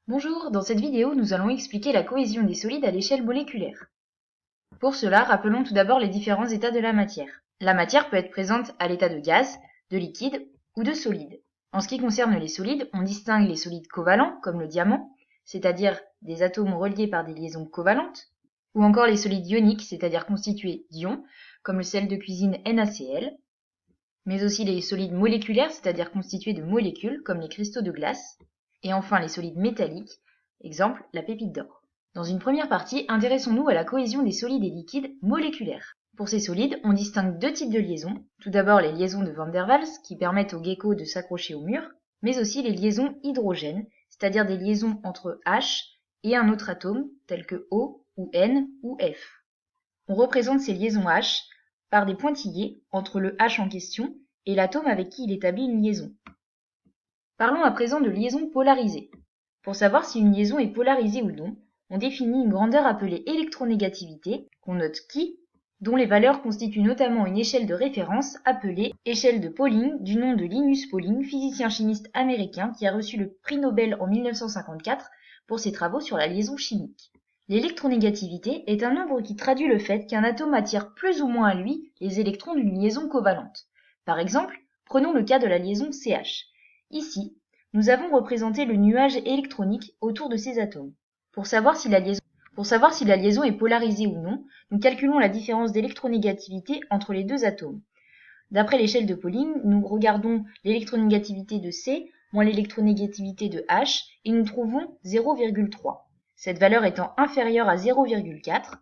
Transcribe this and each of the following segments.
Bonjour, dans cette vidéo, nous allons expliquer la cohésion des solides à l'échelle moléculaire. Pour cela, rappelons tout d'abord les différents états de la matière. La matière peut être présente à l'état de gaz, de liquide ou de solide. En ce qui concerne les solides, on distingue les solides covalents, comme le diamant, c'est-à-dire des atomes reliés par des liaisons covalentes, ou encore les solides ioniques, c'est-à-dire constitués d'ions, comme le sel de cuisine NaCl, mais aussi les solides moléculaires, c'est-à-dire constitués de molécules, comme les cristaux de glace, et enfin les solides métalliques, exemple la pépite d'or. Dans une première partie, intéressons-nous à la cohésion des solides et liquides moléculaires. Pour ces solides, on distingue deux types de liaisons. Tout d'abord les liaisons de Van der Waals, qui permettent aux geckos de s'accrocher au mur, mais aussi les liaisons hydrogènes, c'est-à-dire des liaisons entre H et un autre atome, tel que O ou N ou F. On représente ces liaisons H par des pointillés entre le H en question et l'atome avec qui il établit une liaison. Parlons à présent de liaisons polarisées. Pour savoir si une liaison est polarisée ou non, on définit une grandeur appelée électronégativité, qu'on note Ki, dont les valeurs constituent notamment une échelle de référence appelée échelle de Pauling, du nom de Linus Pauling, physicien chimiste américain qui a reçu le prix Nobel en 1954 pour ses travaux sur la liaison chimique. L'électronégativité est un nombre qui traduit le fait qu'un atome attire plus ou moins à lui les électrons d'une liaison covalente. Par exemple, prenons le cas de la liaison CH. Ici, nous avons représenté le nuage électronique autour de ces atomes. Pour savoir si la liaison est polarisée ou non, nous calculons la différence d'électronégativité entre les deux atomes. D'après l'échelle de Pauling, nous regardons l'électronégativité de C moins l'électronégativité de H et nous trouvons 0,3. Cette valeur étant inférieure à 0,4,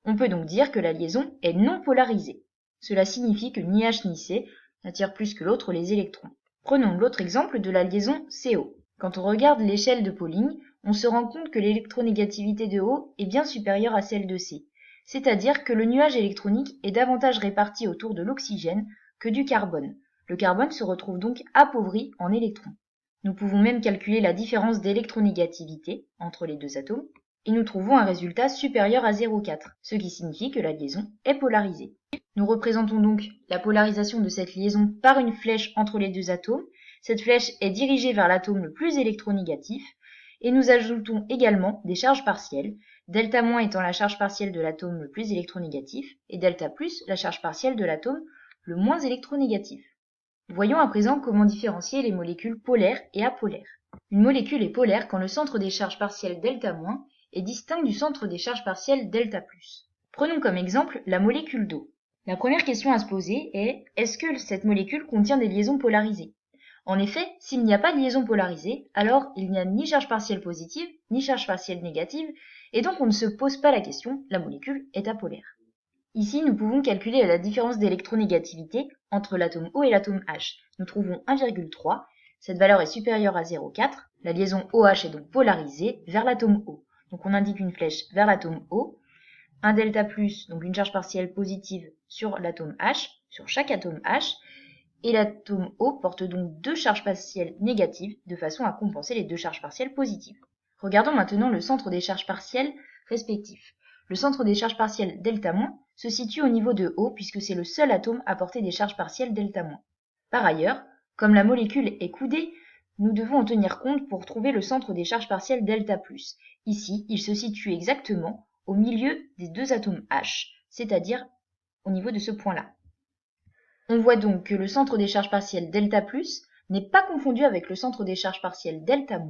on peut donc dire que la liaison est non polarisée. Cela signifie que ni H ni C n'attirent plus que l'autre les électrons. Prenons l'autre exemple de la liaison CO. Quand on regarde l'échelle de Pauling, on se rend compte que l'électronégativité de O est bien supérieure à celle de C, c'est-à-dire que le nuage électronique est davantage réparti autour de l'oxygène que du carbone. Le carbone se retrouve donc appauvri en électrons. Nous pouvons même calculer la différence d'électronégativité entre les deux atomes, et nous trouvons un résultat supérieur à 0,4, ce qui signifie que la liaison est polarisée. Nous représentons donc la polarisation de cette liaison par une flèche entre les deux atomes. Cette flèche est dirigée vers l'atome le plus électronégatif, et nous ajoutons également des charges partielles, delta- étant la charge partielle de l'atome le plus électronégatif, et delta+, la charge partielle de l'atome le moins électronégatif. Voyons à présent comment différencier les molécules polaires et apolaires. Une molécule est polaire quand le centre des charges partielles delta- est distinct du centre des charges partielles delta+. Prenons comme exemple la molécule d'eau. La première question à se poser est: est-ce que cette molécule contient des liaisons polarisées? En effet, s'il n'y a pas de liaison polarisée, alors il n'y a ni charge partielle positive, ni charge partielle négative, et donc on ne se pose pas la question, la molécule est apolaire. Ici, nous pouvons calculer la différence d'électronégativité entre l'atome O et l'atome H. Nous trouvons 1,3. Cette valeur est supérieure à 0,4. La liaison OH est donc polarisée vers l'atome O. Donc on indique une flèche vers l'atome O, un delta+, donc une charge partielle positive sur l'atome H, sur chaque atome H, et l'atome O porte donc deux charges partielles négatives de façon à compenser les deux charges partielles positives. Regardons maintenant le centre des charges partielles respectifs. Le centre des charges partielles delta- se situe au niveau de O puisque c'est le seul atome à porter des charges partielles delta-. Par ailleurs, comme la molécule est coudée, nous devons en tenir compte pour trouver le centre des charges partielles delta+. Ici, il se situe exactement au milieu des deux atomes H, c'est-à-dire au niveau de ce point-là. On voit donc que le centre des charges partielles delta+, n'est pas confondu avec le centre des charges partielles delta-,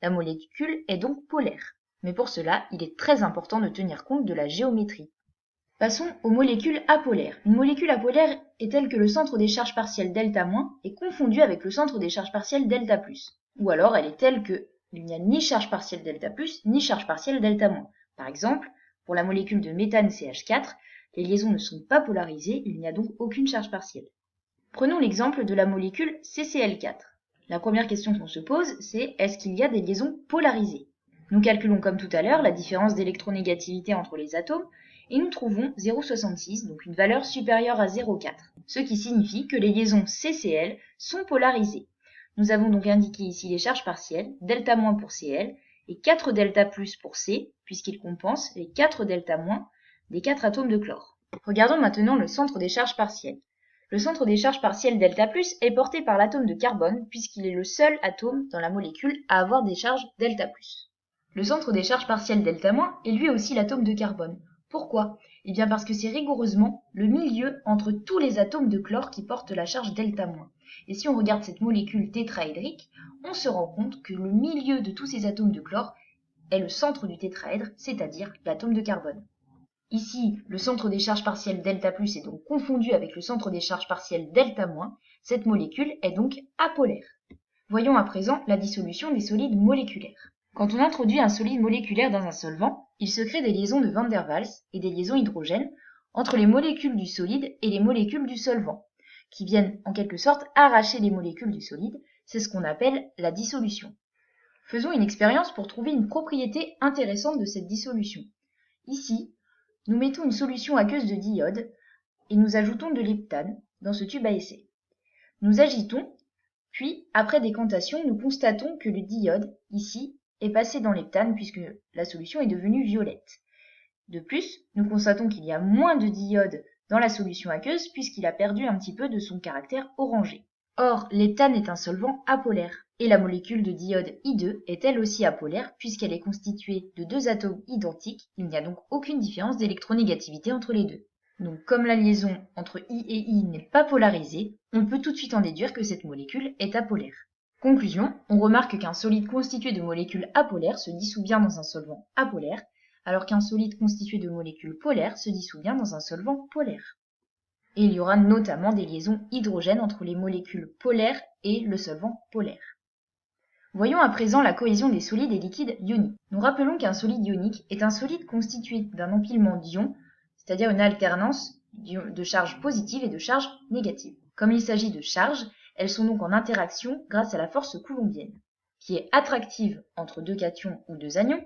la molécule est donc polaire. Mais pour cela, il est très important de tenir compte de la géométrie. Passons aux molécules apolaires. Une molécule apolaire est telle que le centre des charges partielles delta- est confondu avec le centre des charges partielles delta+. Ou alors elle est telle que il n'y a ni charge partielle delta+, ni charge partielle delta-. Par exemple, pour la molécule de méthane CH4, les liaisons ne sont pas polarisées, il n'y a donc aucune charge partielle. Prenons l'exemple de la molécule CCl4. La première question qu'on se pose, c'est: est-ce qu'il y a des liaisons polarisées? Nous calculons comme tout à l'heure la différence d'électronégativité entre les atomes, et nous trouvons 0,66, donc une valeur supérieure à 0,4, ce qui signifie que les liaisons CCl sont polarisées. Nous avons donc indiqué ici les charges partielles, delta- pour Cl, et 4 delta+ pour C, puisqu'il compense les 4 delta- des 4 atomes de chlore. Regardons maintenant le centre des charges partielles. Le centre des charges partielles delta+ est porté par l'atome de carbone puisqu'il est le seul atome dans la molécule à avoir des charges delta+. Le centre des charges partielles delta- est lui aussi l'atome de carbone. Pourquoi? Eh bien parce que c'est rigoureusement le milieu entre tous les atomes de chlore qui portent la charge delta-. Et si on regarde cette molécule tétraédrique, on se rend compte que le milieu de tous ces atomes de chlore est le centre du tétraèdre, c'est-à-dire l'atome de carbone. Ici, le centre des charges partielles delta+ est donc confondu avec le centre des charges partielles delta-. Cette molécule est donc apolaire. Voyons à présent la dissolution des solides moléculaires. Quand on introduit un solide moléculaire dans un solvant, il se crée des liaisons de Van der Waals et des liaisons hydrogènes entre les molécules du solide et les molécules du solvant, qui viennent en quelque sorte arracher les molécules du solide. C'est ce qu'on appelle la dissolution. Faisons une expérience pour trouver une propriété intéressante de cette dissolution. Ici, nous mettons une solution aqueuse de diode et nous ajoutons de l'heptane dans ce tube à essai. Nous agitons, puis après décantation, nous constatons que le diode, ici, est passé dans l'heptane puisque la solution est devenue violette. De plus, nous constatons qu'il y a moins de diode dans la solution aqueuse puisqu'il a perdu un petit peu de son caractère orangé. Or, l'heptane est un solvant apolaire et la molécule de diode I2 est elle aussi apolaire puisqu'elle est constituée de deux atomes identiques. Il n'y a donc aucune différence d'électronégativité entre les deux. Donc comme la liaison entre I et I n'est pas polarisée, on peut tout de suite en déduire que cette molécule est apolaire. Conclusion, on remarque qu'un solide constitué de molécules apolaires se dissout bien dans un solvant apolaire, alors qu'un solide constitué de molécules polaires se dissout bien dans un solvant polaire. Et il y aura notamment des liaisons hydrogènes entre les molécules polaires et le solvant polaire. Voyons à présent la cohésion des solides et liquides ioniques. Nous rappelons qu'un solide ionique est un solide constitué d'un empilement d'ions, c'est-à-dire une alternance de charges positives et de charges négatives. Comme il s'agit de charges, elles sont donc en interaction grâce à la force coulombienne, qui est attractive entre deux cations ou deux anions,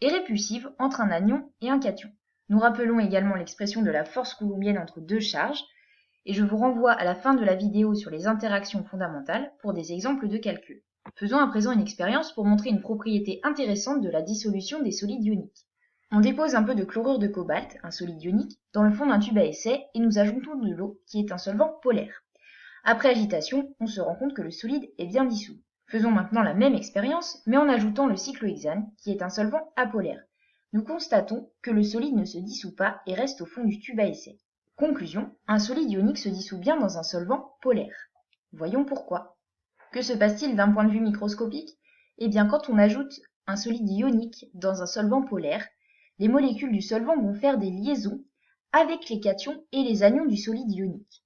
et répulsive entre un anion et un cation. Nous rappelons également l'expression de la force coulombienne entre deux charges, et je vous renvoie à la fin de la vidéo sur les interactions fondamentales pour des exemples de calcul. Faisons à présent une expérience pour montrer une propriété intéressante de la dissolution des solides ioniques. On dépose un peu de chlorure de cobalt, un solide ionique, dans le fond d'un tube à essai et nous ajoutons de l'eau qui est un solvant polaire. Après agitation, on se rend compte que le solide est bien dissous. Faisons maintenant la même expérience, mais en ajoutant le cyclohexane, qui est un solvant apolaire. Nous constatons que le solide ne se dissout pas et reste au fond du tube à essai. Conclusion, un solide ionique se dissout bien dans un solvant polaire. Voyons pourquoi. Que se passe-t-il d'un point de vue microscopique? Eh bien, quand on ajoute un solide ionique dans un solvant polaire, les molécules du solvant vont faire des liaisons avec les cations et les anions du solide ionique.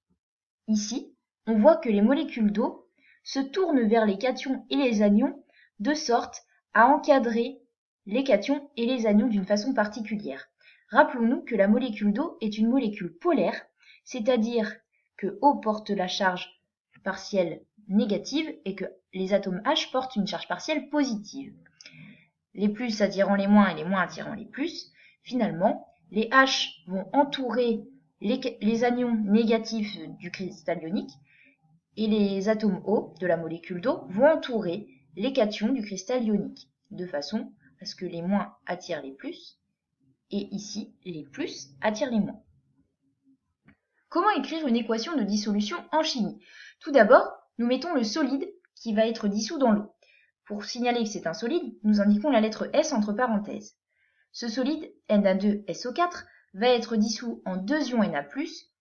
Ici, on voit que les molécules d'eau se tournent vers les cations et les anions de sorte à encadrer les cations et les anions d'une façon particulière. Rappelons-nous que la molécule d'eau est une molécule polaire, c'est-à-dire que O porte la charge partielle négative et que les atomes H portent une charge partielle positive. Les plus attirant les moins et les moins attirant les plus, finalement, les H vont entourer les anions négatifs du cristal ionique et les atomes O de la molécule d'eau vont entourer les cations du cristal ionique, de façon à ce que les moins attirent les plus, et ici, les plus attirent les moins. Comment écrire une équation de dissolution en chimie? Tout d'abord, nous mettons le solide qui va être dissous dans l'eau. Pour signaler que c'est un solide, nous indiquons la lettre S entre parenthèses. Ce solide, Na2SO4, va être dissous en 2 ions Na+,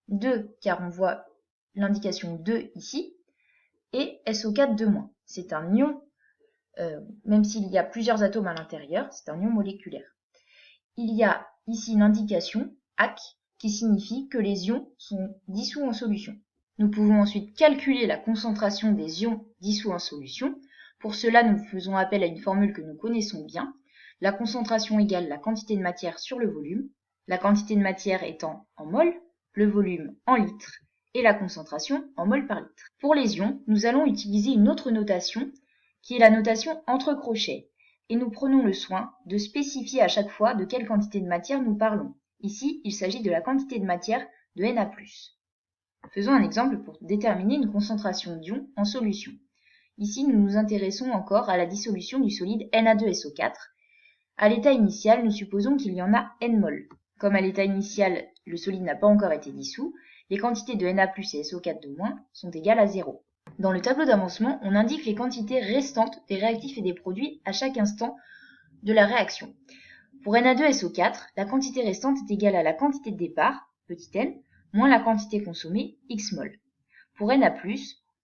2 car on voit l'indication 2 ici, et SO4 2-. C'est un ion, même s'il y a plusieurs atomes à l'intérieur, c'est un ion moléculaire. Il y a ici une indication, AC, qui signifie que les ions sont dissous en solution. Nous pouvons ensuite calculer la concentration des ions dissous en solution. Pour cela, nous faisons appel à une formule que nous connaissons bien. La concentration égale la quantité de matière sur le volume, la quantité de matière étant en mol, le volume en litres et la concentration en mol par litre. Pour les ions, nous allons utiliser une autre notation qui est la notation entre crochets et nous prenons le soin de spécifier à chaque fois de quelle quantité de matière nous parlons. Ici, il s'agit de la quantité de matière de Na+. Faisons un exemple pour déterminer une concentration d'ions en solution. Ici, nous nous intéressons encore à la dissolution du solide Na2SO4. À l'état initial, nous supposons qu'il y en a N mol. Comme à l'état initial, le solide n'a pas encore été dissous, les quantités de Na+ et SO4 sont égales à 0. Dans le tableau d'avancement, on indique les quantités restantes des réactifs et des produits à chaque instant de la réaction. Pour Na2SO4, la quantité restante est égale à la quantité de départ, petit n, moins la quantité consommée, x mol. Pour Na+,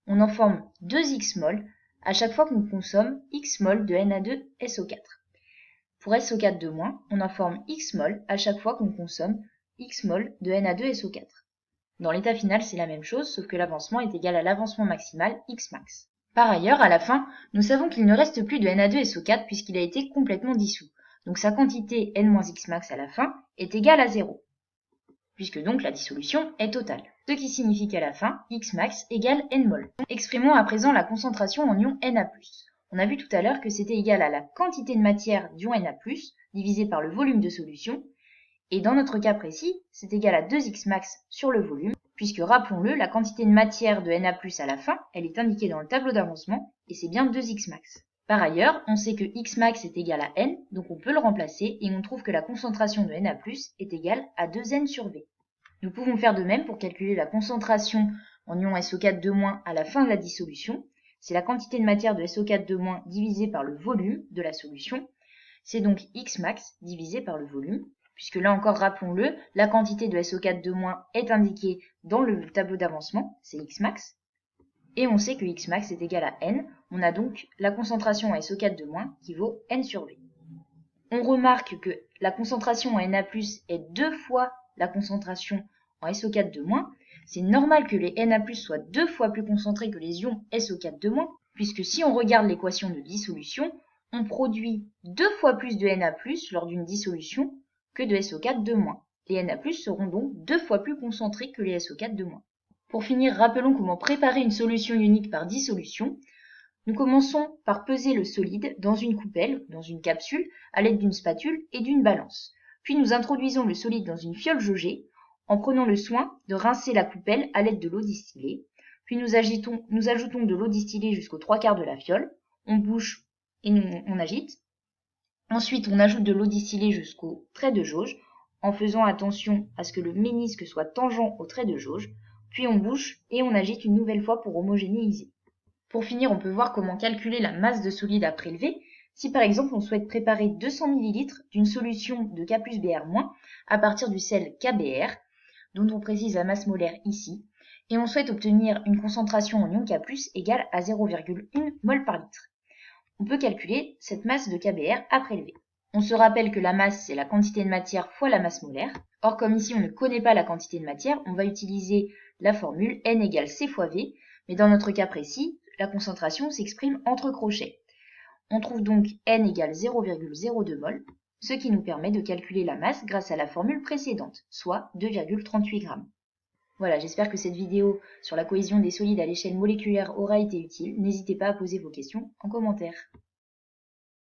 on en forme 2x mol à chaque fois qu'on consomme x mol de Na2SO4. Pour SO4-, on en forme x mol à chaque fois qu'on consomme x mol de Na2SO4. Dans l'état final, c'est la même chose, sauf que l'avancement est égal à l'avancement maximal x max. Par ailleurs, à la fin, nous savons qu'il ne reste plus de Na2SO4 puisqu'il a été complètement dissous. Donc sa quantité n-x max à la fin est égale à 0, puisque donc la dissolution est totale. Ce qui signifie qu'à la fin, x max égale n mol. Exprimons à présent la concentration en ion Na+. On a vu tout à l'heure que c'était égal à la quantité de matière d'ion Na+, divisé par le volume de solution, et dans notre cas précis, c'est égal à 2x max sur le volume, puisque rappelons-le, la quantité de matière de Na+, à la fin, elle est indiquée dans le tableau d'avancement, et c'est bien 2x max. Par ailleurs, on sait que x max est égal à n, donc on peut le remplacer, et on trouve que la concentration de Na+, est égale à 2n sur V. Nous pouvons faire de même pour calculer la concentration en ion SO4 à la fin de la dissolution. C'est la quantité de matière de SO4 divisée par le volume de la solution. C'est donc x max divisé par le volume, puisque là encore, rappelons-le, la quantité de SO4 est indiquée dans le tableau d'avancement, c'est x max. Et on sait que x max est égal à n, on a donc la concentration en SO4 qui vaut n sur V. On remarque que la concentration en Na+ est 2 fois la concentration en SO4 c'est normal que les Na+ soient 2 fois plus concentrés que les ions SO4 puisque si on regarde l'équation de dissolution, on produit 2 fois plus de Na+ lors d'une dissolution que de SO4 Les Na+ seront donc 2 fois plus concentrés que les SO4 Pour finir, rappelons comment préparer une solution ionique par dissolution. Nous commençons par peser le solide dans une coupelle, dans une capsule, à l'aide d'une spatule et d'une balance. Puis nous introduisons le solide dans une fiole jaugée, en prenant le soin de rincer la coupelle à l'aide de l'eau distillée. Puis nous ajoutons de l'eau distillée jusqu'aux 3/4 de la fiole. On bouche et on agite. Ensuite, on ajoute de l'eau distillée jusqu'au trait de jauge, en faisant attention à ce que le ménisque soit tangent au trait de jauge. Puis on bouche et on agite une nouvelle fois pour homogénéiser. Pour finir, on peut voir comment calculer la masse de solide à prélever. Si par exemple on souhaite préparer 200 ml d'une solution de K plus Br- à partir du sel KBr, dont on précise la masse molaire ici, et on souhaite obtenir une concentration en ion K+, égale à 0,1 mol par litre. On peut calculer cette masse de KBr à prélever. On se rappelle que la masse, c'est la quantité de matière fois la masse molaire. Or, comme ici on ne connaît pas la quantité de matière, on va utiliser la formule N égale C fois V, mais dans notre cas précis, la concentration s'exprime entre crochets. On trouve donc N égale 0,02 mol, ce qui nous permet de calculer la masse grâce à la formule précédente, soit 2,38 grammes. Voilà, j'espère que cette vidéo sur la cohésion des solides à l'échelle moléculaire aura été utile. N'hésitez pas à poser vos questions en commentaire.